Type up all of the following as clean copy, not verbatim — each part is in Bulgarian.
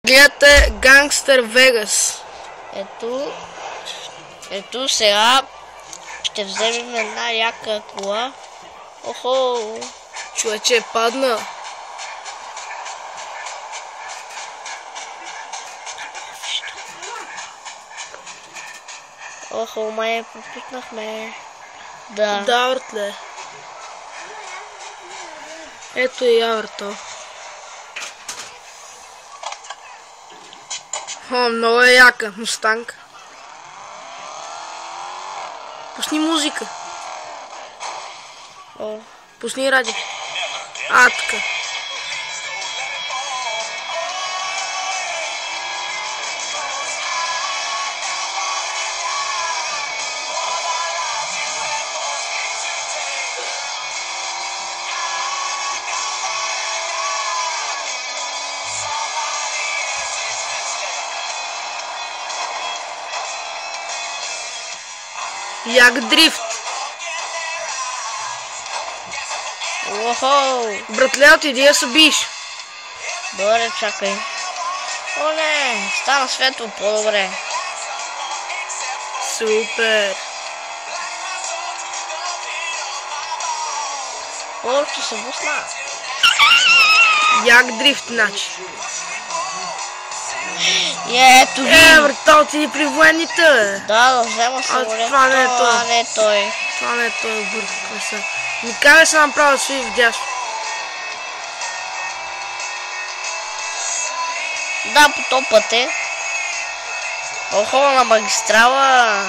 Гледате Гангстер Вегас. Ето сега ще вземем една яка кола. Охо! Човече, падна. Охо, май пропуснахме. Да. Да, братле. Ето и авто. Много е яка, Мустанг. Пусни музика. Пусни радио. Така. Як дрифт. Охо! Братле, отиди да се биш. Добре, чакай. О, не! Стана светло по-добре. Супер. Още се бусна. Як дрифт, значи. Ето ги! Брата, отиди при военните. Да взема самолет. Това не е той. Това не е той. Това не е той бърз. Никога се направя да стои вдясно. Да, по този път е. Охо, на магистрала.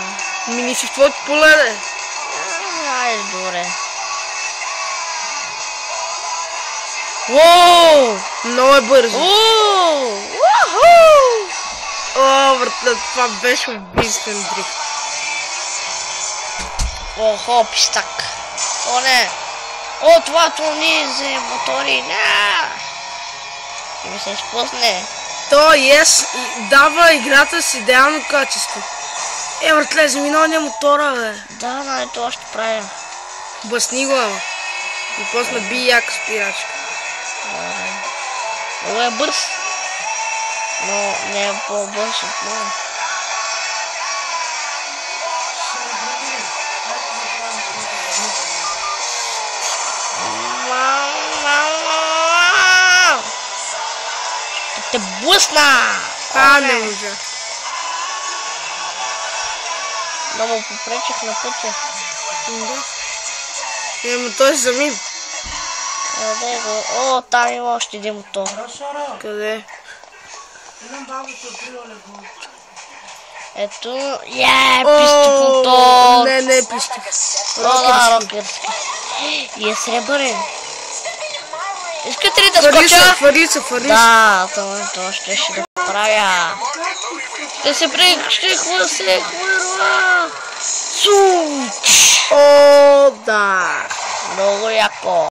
Мини си в твоето поле, де. Айде, добре. Уоу! Много е бързо. О, братле, това беше убийствен дрифт. Охо, пистак. О, не. О, това ни за мотори. Не. Ще ми се изпусне. То дава играта с идеално качество. Братле, заминал мотора, бе. Да, нали това ще правя. Басни го, ама. И после би яка спирачка. Много е бърз. Но не е по-бърз от мен. Ще те блъсна! Не може. Да му попречих на пътя. Да. Той се замин. Къде го? О, там има още един мотор. Къде? Ето, пистов мотор! Не е пистов. Рокерски. И е сребърен. Искате ли да скоча? Хвърли се. Да, това ще да правя. Ще се хвърля. О, да. Много яко.